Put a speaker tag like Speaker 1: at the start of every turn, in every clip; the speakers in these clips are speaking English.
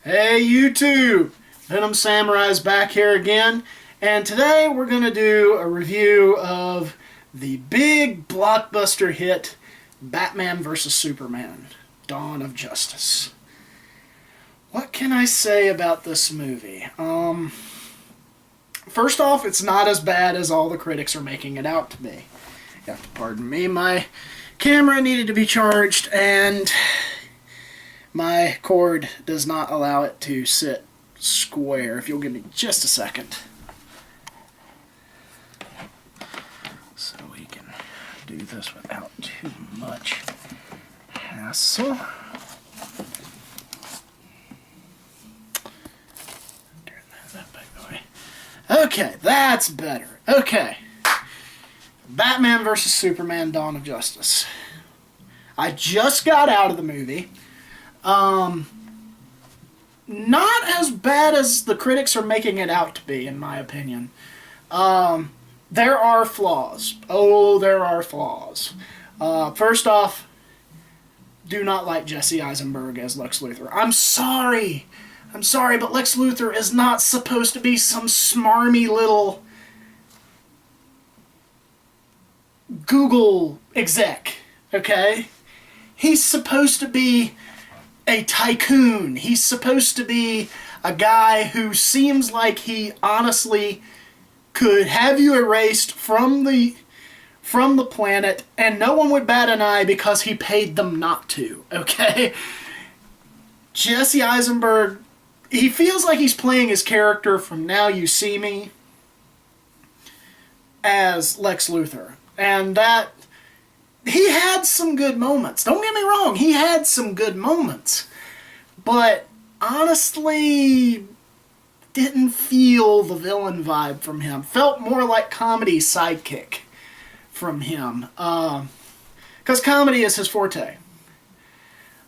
Speaker 1: Hey YouTube! Venom Samurai's back here again, and today we're going to do a review of the big blockbuster hit Batman vs. Superman, Dawn of Justice. What can I say about this movie? First off, it's not as bad as all the critics are making it out to be. You have to pardon me, my camera needed to be charged, and my cord does not allow it to sit square. If you'll give me just a second. So we can do this without too much hassle. Turn that back the way. Okay, that's better. Okay. Batman vs. Superman, Dawn of Justice. I just got out of the movie. Not as bad as the critics are making it out to be, in my opinion. There are flaws. Oh, there are flaws. First off, do not like Jesse Eisenberg as Lex Luthor. I'm sorry, but Lex Luthor is not supposed to be some smarmy little Google exec, okay? He's supposed to be a tycoon. He's supposed to be a guy who seems like he honestly could have you erased from the planet and no one would bat an eye because he paid them not to, okay? Jesse Eisenberg, he feels like he's playing his character from Now You See Me as Lex Luthor. And that, he had some good moments. Don't get me wrong, he had some good moments. But honestly, didn't feel the villain vibe from him. Felt more like comedy sidekick from him. Because comedy is his forte.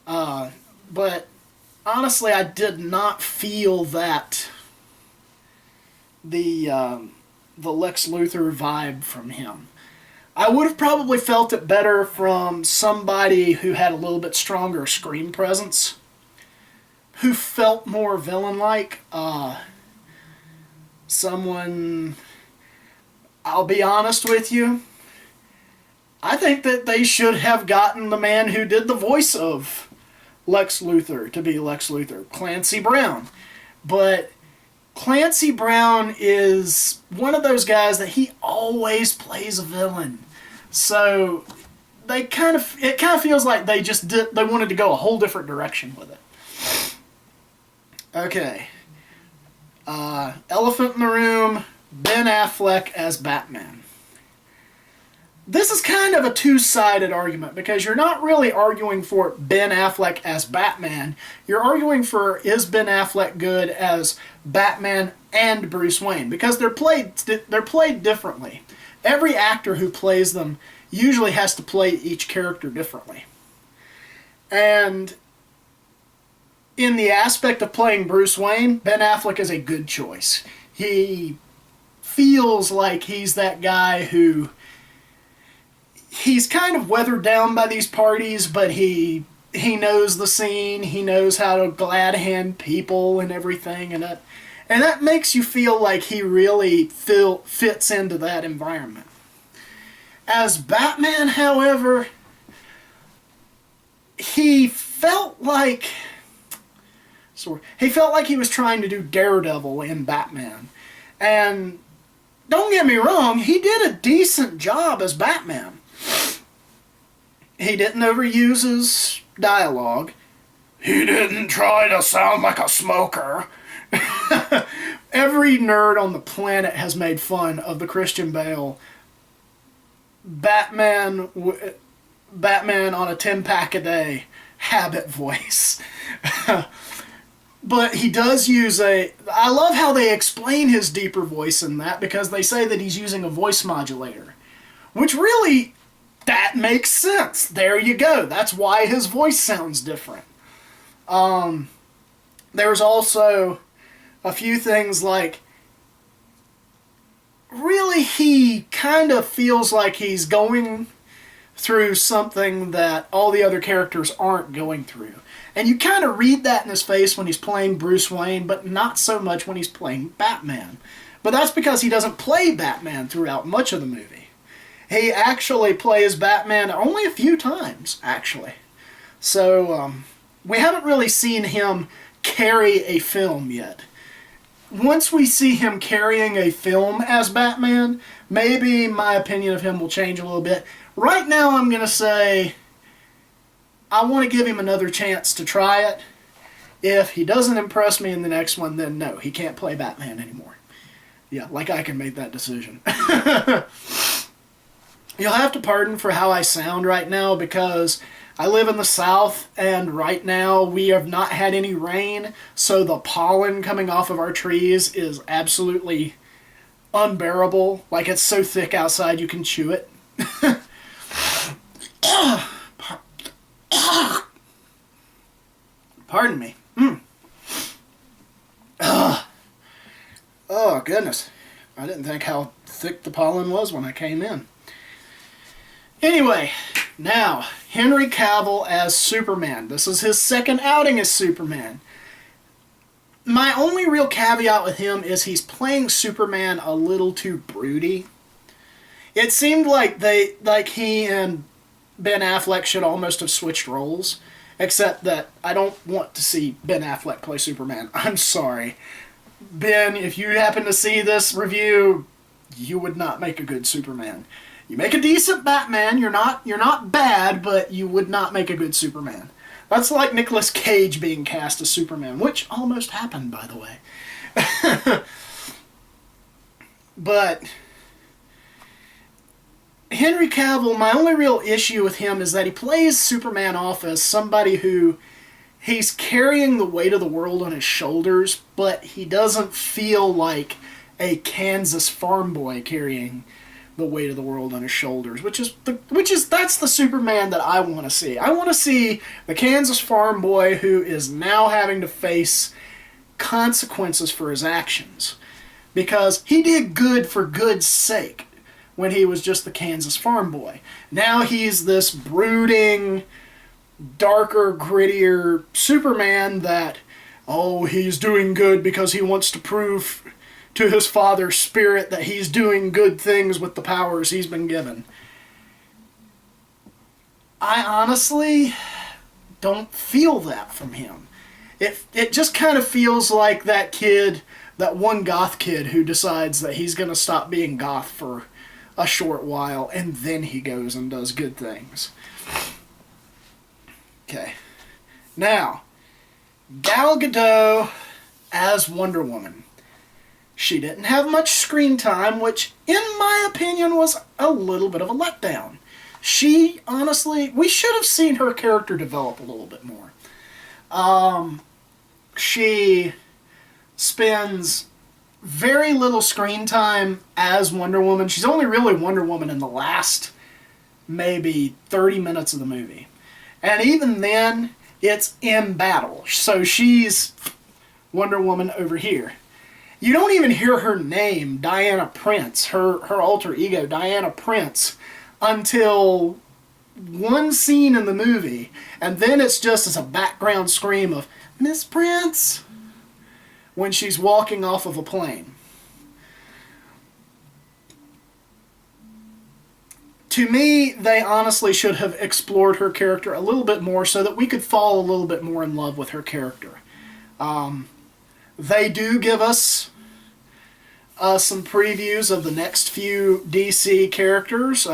Speaker 1: But honestly, I did not feel that the Lex Luthor vibe from him. I would have probably felt it better from somebody who had a little bit stronger screen presence, who felt more villain-like. Someone, I'll be honest with you, I think that they should have gotten the man who did the voice of Lex Luthor to be Lex Luthor, Clancy Brown. But Clancy Brown is one of those guys that he always plays a villain. So it kind of feels like they wanted to go a whole different direction with it. Okay. Elephant in the room, Ben Affleck as Batman. This is kind of a two-sided argument because you're not really arguing for Ben Affleck as Batman. You're arguing for, is Ben Affleck good as Batman and Bruce Wayne? Because they're played differently. Every actor who plays them usually has to play each character differently. And in the aspect of playing Bruce Wayne, Ben Affleck is a good choice. He feels like he's that guy who, he's kind of weathered down by these parties, but he knows the scene, he knows how to glad hand people and everything, and that makes you feel like he really fits into that environment. As Batman, however, he felt like he was trying to do Daredevil in Batman. And don't get me wrong, he did a decent job as Batman. He didn't overuse his dialogue. He didn't try to sound like a smoker. Every nerd on the planet has made fun of the Christian Bale Batman on a 10-pack a day habit voice. But he does use I love how they explain his deeper voice in that, because they say that he's using a voice modulator. Which really, that makes sense. There you go. That's why his voice sounds different. There's also a few things like, really he kind of feels like he's going through something that all the other characters aren't going through. And you kind of read that in his face when he's playing Bruce Wayne, but not so much when he's playing Batman. But that's because he doesn't play Batman throughout much of the movie. He actually plays Batman only a few times, actually. So, we haven't really seen him carry a film yet. Once we see him carrying a film as Batman, maybe my opinion of him will change a little bit. Right now, I'm going to say I want to give him another chance to try it. If he doesn't impress me in the next one, then no, he can't play Batman anymore. Yeah, like I can make that decision. You'll have to pardon for how I sound right now because I live in the South, and right now we have not had any rain, so the pollen coming off of our trees is absolutely unbearable. Like, it's so thick outside you can chew it. Pardon me. Oh, goodness. I didn't think how thick the pollen was when I came in. Anyway, now, Henry Cavill as Superman. This is his second outing as Superman. My only real caveat with him is he's playing Superman a little too broody. It seemed like he and Ben Affleck should almost have switched roles, except that I don't want to see Ben Affleck play Superman. I'm sorry. Ben, if you happen to see this review, you would not make a good Superman. You make a decent Batman, you're not bad, but you would not make a good Superman. That's like Nicolas Cage being cast as Superman, which almost happened, by the way. But Henry Cavill, my only real issue with him is that he plays Superman off as somebody who he's carrying the weight of the world on his shoulders, but he doesn't feel like a Kansas farm boy carrying the weight of the world on his shoulders, that's the Superman that I want to see. I want to see the Kansas farm boy who is now having to face consequences for his actions, because he did good for good's sake when he was just the Kansas farm boy. Now he's this brooding, darker, grittier Superman that, oh, he's doing good because he wants to prove to his father's spirit that he's doing good things with the powers he's been given. I honestly don't feel that from him. It just kind of feels like that one goth kid who decides that he's going to stop being goth for a short while, and then he goes and does good things. Okay. Now, Gal Gadot as Wonder Woman. She didn't have much screen time, which, in my opinion, was a little bit of a letdown. She, honestly, we should have seen her character develop a little bit more. She spends very little screen time as Wonder Woman. She's only really Wonder Woman in the last maybe 30 minutes of the movie. And even then, it's in battle. So she's Wonder Woman over here. You don't even hear her name, Diana Prince, her alter ego, Diana Prince, until one scene in the movie. And then it's just as a background scream of, Miss Prince, when she's walking off of a plane. To me, they honestly should have explored her character a little bit more so that we could fall a little bit more in love with her character. They do give us some previews of the next few DC characters.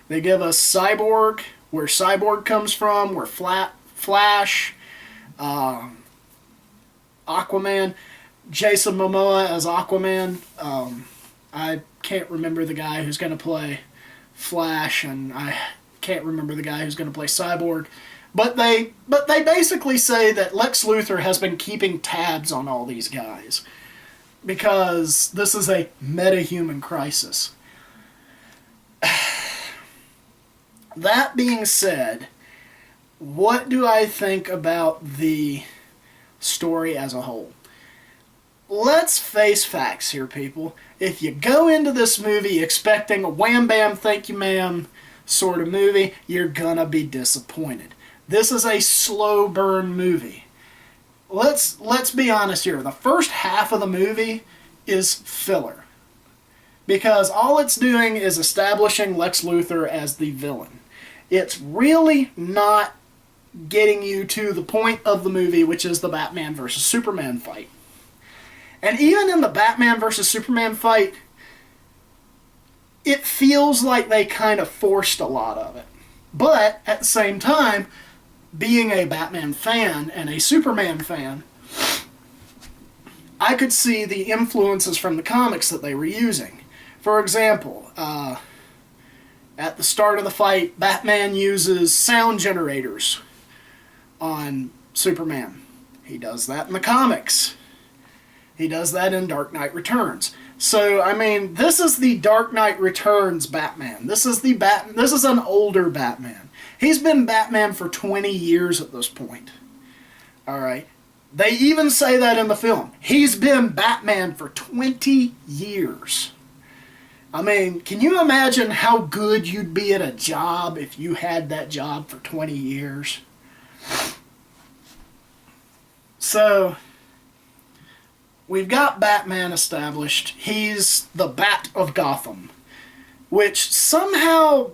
Speaker 1: They give us Cyborg, where Cyborg comes from, where Flash, Aquaman, Jason Momoa as Aquaman. I can't remember the guy who's going to play Flash, and I can't remember the guy who's going to play Cyborg. But they basically say that Lex Luthor has been keeping tabs on all these guys because this is a meta-human crisis. That being said, what do I think about the story as a whole? Let's face facts here, people. If you go into this movie expecting a wham bam, thank you ma'am, sort of movie, you're gonna be disappointed. This is a slow burn movie. Let's be honest here. The first half of the movie is filler, because all it's doing is establishing Lex Luthor as the villain. It's really not getting you to the point of the movie, which is the Batman versus Superman fight. And even in the Batman versus Superman fight, it feels like they kind of forced a lot of it. But at the same time, being a Batman fan and a Superman fan, I could see the influences from the comics that they were using. For example, at the start of the fight, Batman uses sound generators on Superman. He does that in the comics. He does that in Dark Knight Returns. So, I mean, this is the Dark Knight Returns Batman. This is an older Batman. He's been Batman for 20 years at this point. Alright? They even say that in the film. He's been Batman for 20 years. I mean, can you imagine how good you'd be at a job if you had that job for 20 years? So, we've got Batman established. He's the Bat of Gotham. Which somehow,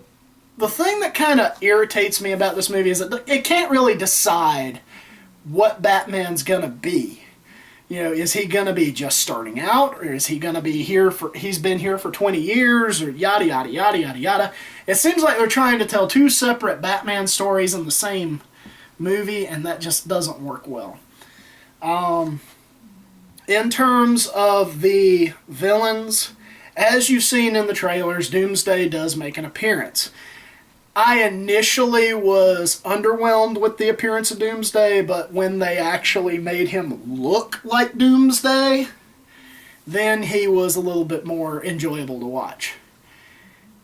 Speaker 1: the thing that kind of irritates me about this movie is that it can't really decide what Batman's gonna be. You know, is he gonna be just starting out, or is he gonna be he's been here for 20 years, or yada yada yada yada yada. It seems like they're trying to tell two separate Batman stories in the same movie, and that just doesn't work well. In terms of the villains, as you've seen in the trailers, Doomsday does make an appearance. I initially was underwhelmed with the appearance of Doomsday, but when they actually made him look like Doomsday, then he was a little bit more enjoyable to watch.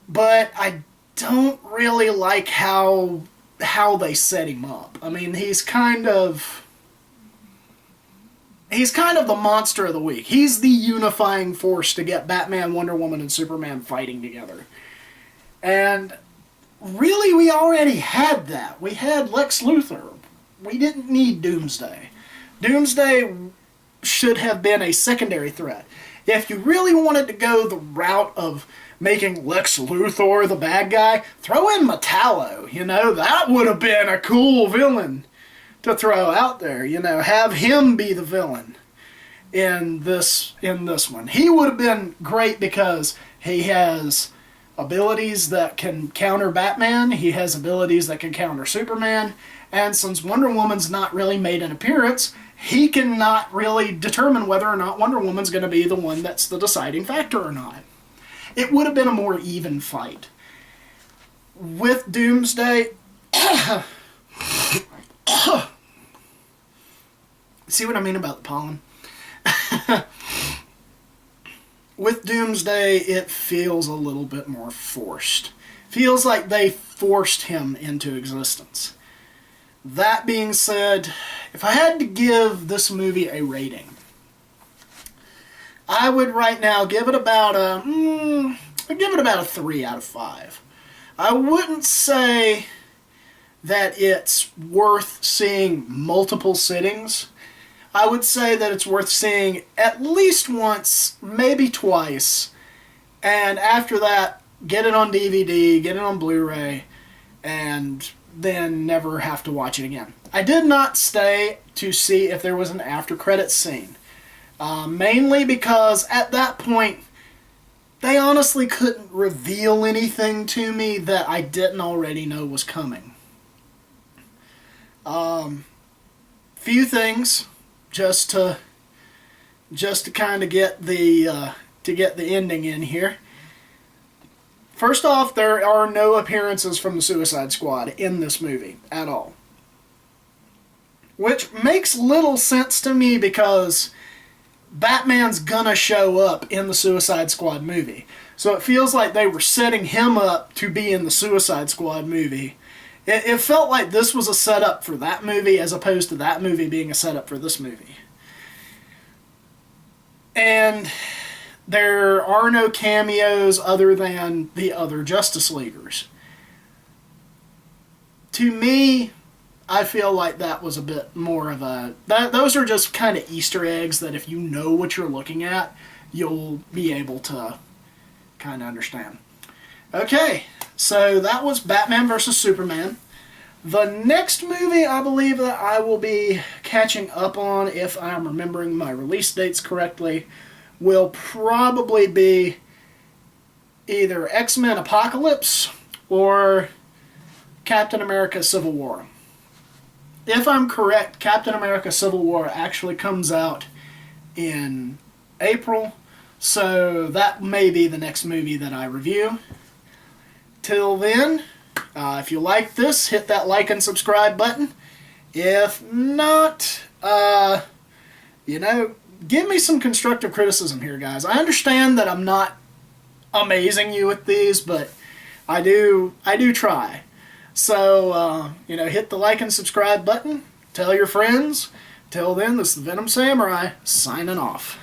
Speaker 1: But I don't really like how they set him up. I mean, he's kind of the monster of the week. He's the unifying force to get Batman, Wonder Woman, and Superman fighting together. And really, we already had that. We had Lex Luthor. We didn't need Doomsday. Doomsday should have been a secondary threat. If you really wanted to go the route of making Lex Luthor the bad guy, throw in Metallo. You know, that would have been a cool villain to throw out there. You know, have him be the villain in this one. He would have been great because he has abilities that can counter Batman, he has abilities that can counter Superman, and since Wonder Woman's not really made an appearance, he cannot really determine whether or not Wonder Woman's going to be the one that's the deciding factor or not. It would have been a more even fight. With Doomsday, see what I mean about the pollen? With Doomsday, it feels a little bit more forced. Feels like they forced him into existence. That being said, if I had to give this movie a rating, I would right now give it about a 3 out of 5. I wouldn't say that it's worth seeing multiple sittings. I would say that it's worth seeing at least once, maybe twice, and after that, get it on DVD, get it on Blu-ray, and then never have to watch it again. I did not stay to see if there was an after-credits scene, mainly because at that point, they honestly couldn't reveal anything to me that I didn't already know was coming. Few things. Just to kind of get the ending in here. First off, there are no appearances from the Suicide Squad in this movie at all, which makes little sense to me because Batman's gonna show up in the Suicide Squad movie, so it feels like they were setting him up to be in the Suicide Squad movie. It felt like this was a setup for that movie as opposed to that movie being a setup for this movie. And there are no cameos other than the other Justice Leaguers. to me, I feel like that was a bit more of a... those are just kind of Easter eggs that if you know what you're looking at, you'll be able to kind of understand. Okay, so that was Batman vs. Superman. The next movie I believe that I will be catching up on, if I'm remembering my release dates correctly, will probably be either X-Men Apocalypse or Captain America Civil War. If I'm correct, Captain America Civil War actually comes out in April, so that may be the next movie that I review. Till then, if you like this, hit that like and subscribe button. If not, give me some constructive criticism here, guys. I understand that I'm not amazing you with these, but I do try. So, hit the like and subscribe button. Tell your friends. Till then, this is the Venom Samurai, signing off.